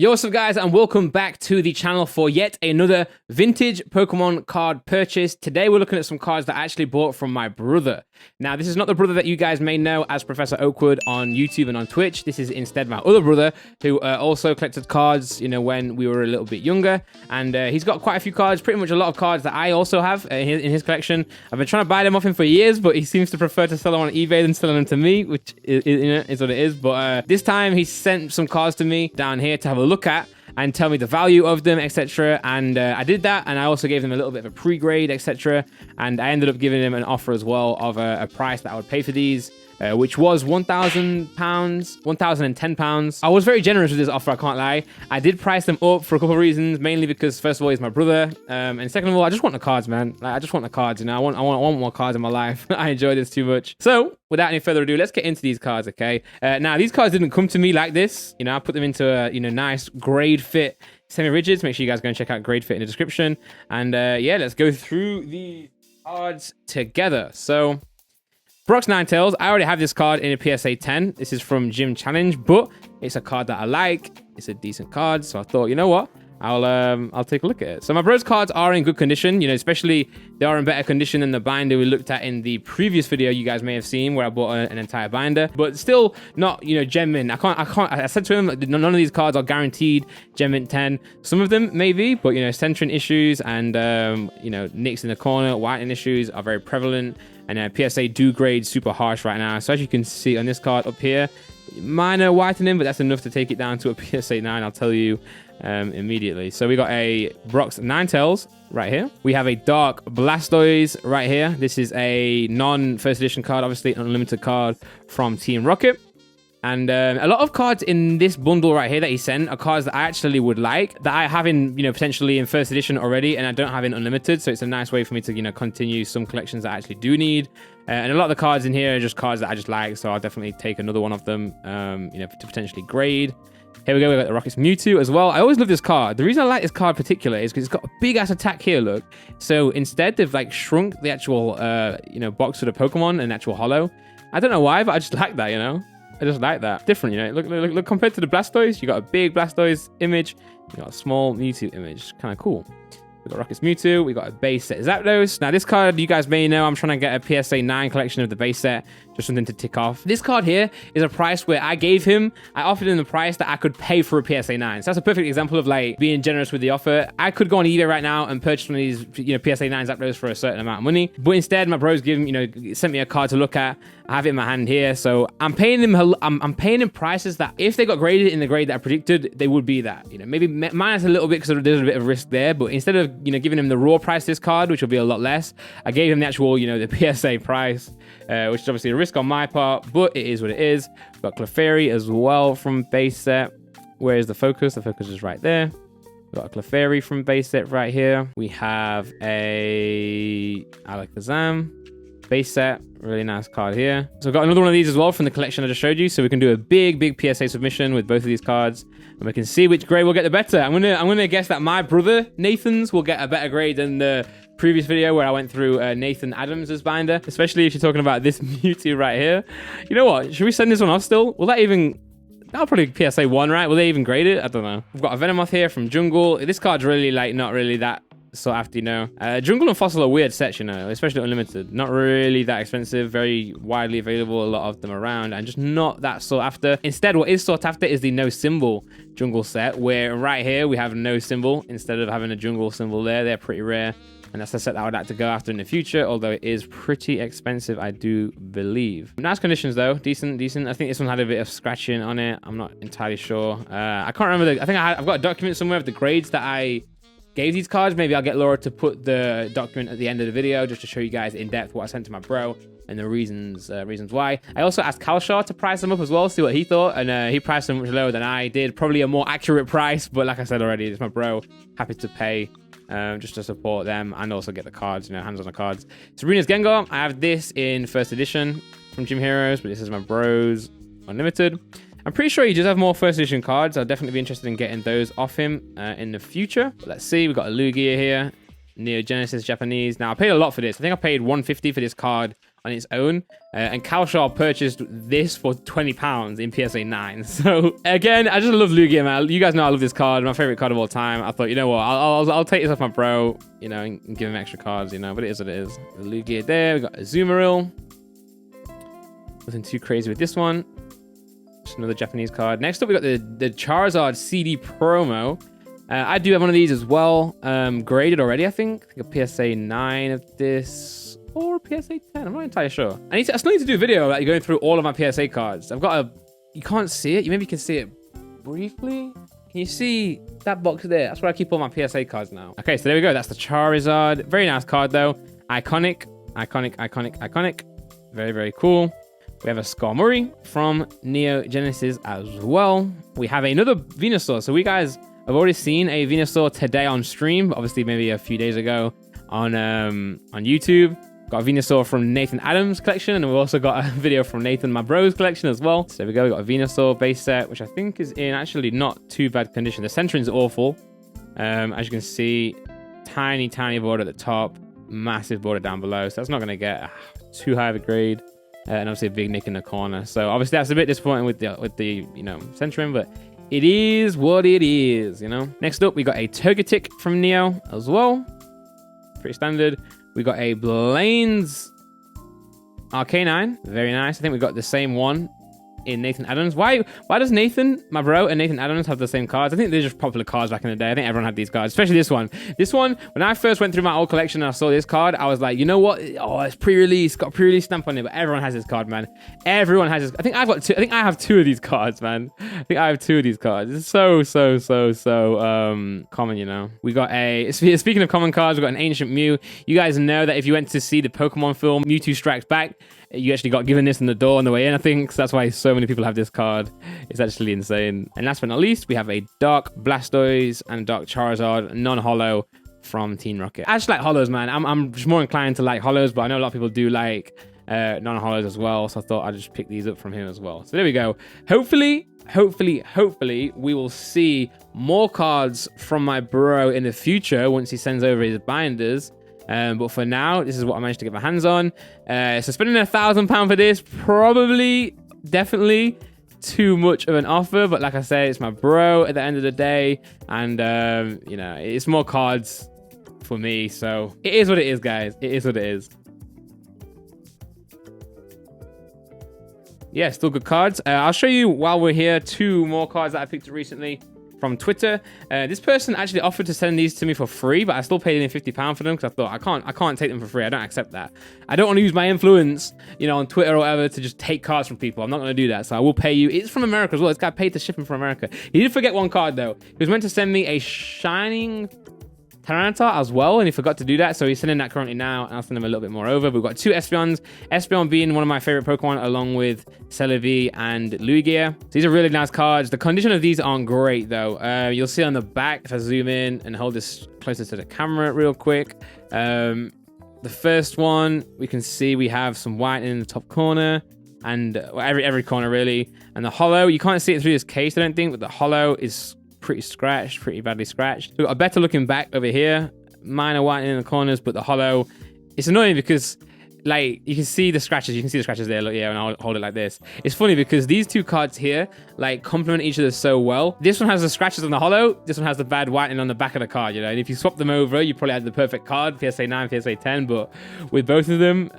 Yo, what's up guys, and welcome back to the channel for yet another vintage Pokemon card purchase. Today we're looking at some cards that I actually bought from my brother. Now, this is not the brother that you guys may know as Professor Oakwood on YouTube and on Twitch. This is instead my other brother who also collected cards, you know, when we were a little bit younger. And he's got quite a few cards, pretty much a lot of cards that I also have in his collection. I've been trying to buy them off him for years, but he seems to prefer to sell them on eBay than selling them to me, which is what it is. But this time he sent some cards to me down here to have a look at and tell me the value of them, etc. And I did that, and I also gave them a little bit of a pre-grade, etc. And I ended up giving them an offer as well of a price that I would pay for these, which was £1,000, £1,010. I was very generous with this offer, I can't lie. I did price them up for a couple of reasons, mainly because first of all, he's my brother, and second of all, I just want the cards, man. Like, I just want the cards, you know. I want more cards in my life. I enjoy this too much. So without any further ado, let's get into these cards, okay? Now, these cards didn't come to me like this. You know, I put them into a nice grade fit semi-rigids. Make sure you guys go and check out grade fit in the description. And yeah, let's go through the cards together. So Brock's Ninetales, I already have this card in a PSA 10. This is from Gym Challenge, but it's a card that I like. It's a decent card, so I thought, you know what? I'll take a look at it. So my bro's cards are in good condition, you know, especially they are in better condition than the binder we looked at in the previous video you guys may have seen where I bought an entire binder, but still not, you know, gem mint. I said to him, none of these cards are guaranteed gem mint 10. Some of them maybe, but you know, centering issues and you know, nicks in the corner, whitening issues are very prevalent, and PSA do grade super harsh right now. So as you can see on this card up here, minor whitening, but that's enough to take it down to a PSA 9, I'll tell you immediately. So we got a Brock's Ninetales right here. We have a Dark Blastoise right here. This is a non-first edition card, obviously an unlimited card from Team Rocket. And a lot of cards in this bundle right here that he sent are cards that I actually would like, that I have in, you know, potentially in first edition already, and I don't have in unlimited. So it's a nice way for me to, you know, continue some collections that I actually do need. And a lot of the cards in here are just cards that I just like, so I'll definitely take another one of them, you know, to potentially grade. Here we go, we got the Rocket's Mewtwo as well. I always love this card. The reason I like this card particular is because it's got a big ass attack here, look. So instead they've like shrunk the actual, you know, box of the Pokemon and actual hollow. I don't know why, but I just like that, you know. I just like that. Different, you know. Look, compared to the Blastoise, you got a big Blastoise image, you got a small Mewtwo image. Kind of cool. We got Rocket's Mewtwo, we got a base set Zapdos. Now this card, you guys may know, I'm trying to get a PSA 9 collection of the base set, just something to tick off. This card here is a price where I offered him the price that I could pay for a PSA 9. So that's a perfect example of like being generous with the offer. I could go on eBay right now and purchase one of these, you know, PSA 9 Zapdos for a certain amount of money, but instead my bro's sent me a card to look at. I have it in my hand here, so I'm paying him prices that if they got graded in the grade that I predicted, they would be that, you know, maybe minus a little bit because there's a bit of risk there. But instead of, you know, giving him the raw price this card, which will be a lot less, I gave him the actual, you know, the PSA price, which is obviously a risk on my part, but it is what it is. We've got Clefairy as well from base set. Where's the focus? The focus is right there. We've got a Clefairy from base set right here. We have a Alakazam base set, really nice card here. So I've got another one of these as well from the collection I just showed you, so we can do a big PSA submission with both of these cards, and we can see which grade will get the better. I'm gonna guess that my brother Nathan's will get a better grade than the previous video where I went through Nathan Adams's binder, especially if you're talking about this Mewtwo right here. You know what, should we send this one off still? That'll probably PSA 1, right? Will they even grade it? I don't know. We've got a Venomoth here from Jungle. This card's really like not really that sought after, you know. Jungle and Fossil are weird sets, you know, especially unlimited. Not really that expensive, very widely available, a lot of them around, and just not that sought after. Instead, what is sought after is the no symbol Jungle set, where right here we have no symbol instead of having a Jungle symbol there. They're pretty rare, and that's the set that I would like to go after in the future, although it is pretty expensive, I do believe. Nice conditions though, decent. I think this one had a bit of scratching on it. I'm not entirely sure. I can't remember. I've got a document somewhere of the grades that I gave these cards. Maybe I'll get Laura to put the document at the end of the video just to show you guys in depth what I sent to my bro and the reasons why. I also asked Kalshar to price them up as well, see what he thought, and he priced them much lower than I did. Probably a more accurate price, but like I said already, it's my bro. Happy to pay just to support them and also get the cards, you know, hands on the cards. Sabrina's Gengar, I have this in first edition from Gym Heroes, but this is my bro's unlimited. I'm pretty sure he does have more first edition cards. I'll definitely be interested in getting those off him in the future. But let's see, we've got a Lugia here, Neo Genesis Japanese. Now I paid a lot for this. I think I paid $150 for this card on its own. And Kalshar purchased this for £20 in PSA 9. So again, I just love Lugia, man. You guys know I love this card, my favorite card of all time. I thought, you know what, I'll take this off my bro, you know, and give him extra cards, you know. But it is what it is. The Lugia there. We got a Azumarill. Nothing too crazy with this one. Just another Japanese card. Next up, we got the Charizard CD promo. I do have one of these as well, graded already, I think a PSA 9 of this, or a PSA 10, I'm not entirely sure. I still need to do a video about going through all of my PSA cards. I've got you can't see it, maybe you can see it briefly. Can you see that box there? That's where I keep all my PSA cards now. Okay, so there we go, that's the Charizard. Very nice card though. Iconic. Very, very cool. We have a Skarmory from Neo Genesis as well. We have another Venusaur, so we guys... I've already seen a Venusaur today on stream, but obviously maybe a few days ago on YouTube. Got a Venusaur from Nathan Adams' collection, and we've also got a video from Nathan, my bro's collection as well. So there we go, we got a Venusaur base set, which I think is in actually not too bad condition. The centering's awful. As you can see, tiny border at the top, massive border down below. So that's not going to get too high of a grade. And obviously a big nick in the corner. So obviously that's a bit disappointing with the you know, centering, but it is what it is, you know. Next up, we got a Togetic from Neo as well. Pretty standard. We got a Blaine's Arcanine. Very nice. I think we got the same one in Nathan Adams. Why does Nathan, my bro, and Nathan Adams have the same cards? I think they're just popular cards back in the day. I think everyone had these cards, especially this one. This one, when I first went through my old collection and I saw this card, I was like, you know what? Oh, it's pre-release, got a pre-release stamp on it, but everyone has this card, man. Everyone has this. I think I have two of these cards, man. I think I have two of these cards. It's so common, you know. We got speaking of common cards, we got an Ancient Mew. You guys know that if you went to see the Pokemon film, Mewtwo Strikes Back, you actually got given this in the door on the way in, I think. So that's why so many people have this card. It's actually insane. And last but not least, we have a Dark Blastoise and Dark Charizard non-holo from Team Rocket. I just like holos, man. I'm just more inclined to like holos, but I know a lot of people do like non-holos as well. So I thought I'd just pick these up from him as well. So there we go. Hopefully, we will see more cards from my bro in the future once he sends over his binders. But for now, this is what I managed to get my hands on. So spending £1,000 for this, definitely too much of an offer. But like I said, it's my bro at the end of the day. And, you know, it's more cards for me. So it is what it is, guys. It is what it is. Yeah, still good cards. I'll show you while we're here 2 more cards that I picked up recently from Twitter. This person actually offered to send these to me for free, but I still paid him £50 for them because I thought I can't take them for free. I don't accept that. I don't want to use my influence, you know, on Twitter or whatever to just take cards from people. I'm not going to do that. So I will pay you. It's from America as well. This guy paid to ship them from America. He did forget one card though. He was meant to send me a Shining Tyranitar as well, and he forgot to do that, so he's sending that currently now, and I'll send him a little bit more over. We've got 2 Espeons, Espeon being one of my favorite Pokemon, along with Celebi and Lugia. So these are really nice cards. The condition of these aren't great though. You'll see on the back, if I zoom in and hold this closer to the camera real quick, the first one, we can see we have some white in the top corner, and every corner really, and the holo, you can't see it through this case, I don't think, but the holo is pretty scratched, pretty badly scratched. We've got a better looking back over here, minor whitening in the corners, but the holo, it's annoying because like you can see the scratches there. Look, yeah, and I'll hold it like this. It's funny because these 2 cards here like complement each other so well. This one has the scratches on the holo, this one has the bad whitening on the back of the card, you know, and if you swap them over, you probably had the perfect card, PSA 9, PSA 10, but with both of them,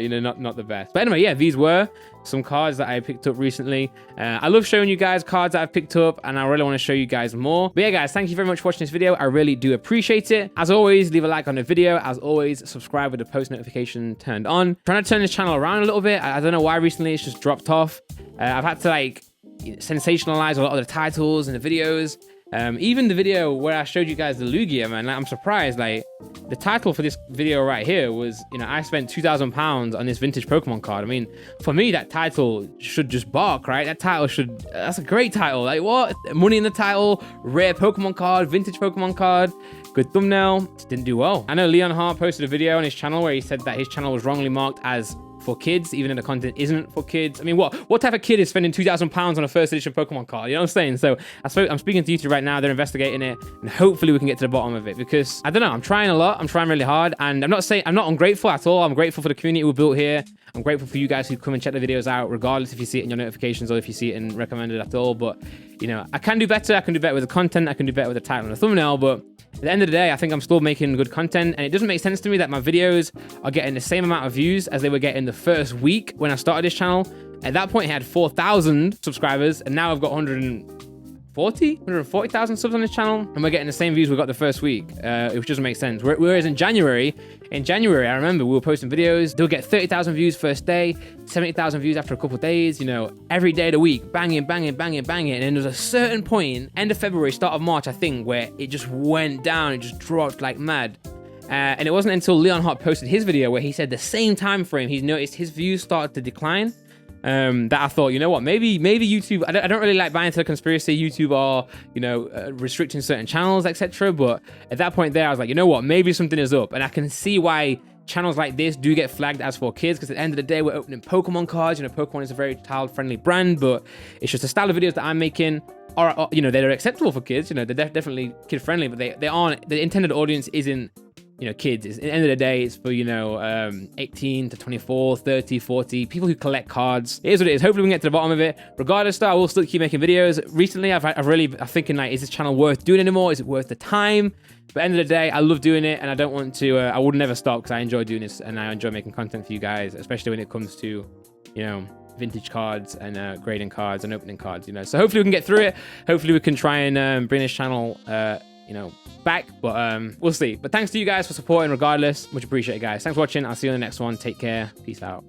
you know, not the best. But anyway, yeah, these were some cards that I picked up recently. I love showing you guys cards that I've picked up, and I really want to show you guys more. But yeah, guys, thank you very much for watching this video. I really do appreciate it. As always, leave a like on the video. As always, subscribe with the post notification turned on. Trying to turn this channel around a little bit. I don't know why recently it's just dropped off. I've had to like sensationalize a lot of the titles and the videos. Even the video where I showed you guys the Lugia, man, like, I'm surprised. Like, the title for this video right here was, you know, I spent £2,000 on this vintage Pokemon card. I mean, for me, that title should just bark, right? That title should, that's a great title. Like, what? Money in the title, rare Pokemon card, vintage Pokemon card, good thumbnail. It didn't do well. I know Leon Hart posted a video on his channel where he said that his channel was wrongly marked as for kids, even though the content isn't for kids. I mean, what type of kid is spending £2,000 on a first edition Pokemon card? You know what I'm saying? So I'm speaking to YouTube right now. They're investigating it, and hopefully we can get to the bottom of it, because I don't know. I'm trying a lot. I'm trying really hard, and I'm not ungrateful at all. I'm grateful for the community we built here. I'm grateful for you guys who come and check the videos out, regardless if you see it in your notifications or if you see it in recommended at all. But you know, I can do better. I can do better with the content. I can do better with the title and the thumbnail. But at the end of the day, I think I'm still making good content, and it doesn't make sense to me that my videos are getting the same amount of views as they were getting the first week when I started this channel. At that point, it had 4,000 subscribers, and now I've got 140,000 subs on this channel, and we're getting the same views we got the first week, which doesn't make sense. Whereas in January, I remember we were posting videos. They'll get 30,000 views first day, 70,000 views after a couple of days, you know, every day of the week, banging. And then there's a certain point, end of February, start of March, I think, where it just went down, it just dropped like mad. And it wasn't until Leon Hart posted his video where he said the same time frame he's noticed his views started to decline. That I thought, you know what, maybe YouTube, I don't really like buying into the conspiracy, YouTube are, you know, restricting certain channels, etc. But at that point there, I was like, you know what, maybe something is up. And I can see why channels like this do get flagged as for kids, because at the end of the day, we're opening Pokemon cards. You know, Pokemon is a very child-friendly brand, but it's just the style of videos that I'm making are, you know, they're acceptable for kids. You know, they're definitely kid-friendly, but they aren't, the intended audience isn't, you know, kids. At the end of the day, it's for, you know, 18 to 24, 30, 40, people who collect cards. It is what it is. Hopefully we can get to the bottom of it. Regardless though, I will still keep making videos. Recently, I'm thinking like, is this channel worth doing anymore? Is it worth the time? But at the end of the day, I love doing it, and I don't want to, I would never stop, because I enjoy doing this, and I enjoy making content for you guys, especially when it comes to, you know, vintage cards and grading cards and opening cards, you know. So hopefully we can get through it. Hopefully we can try and bring this channel, you know, back, but we'll see. But thanks to you guys for supporting regardless. Much appreciated, guys. Thanks for watching. I'll see you on the next one. Take care. Peace out.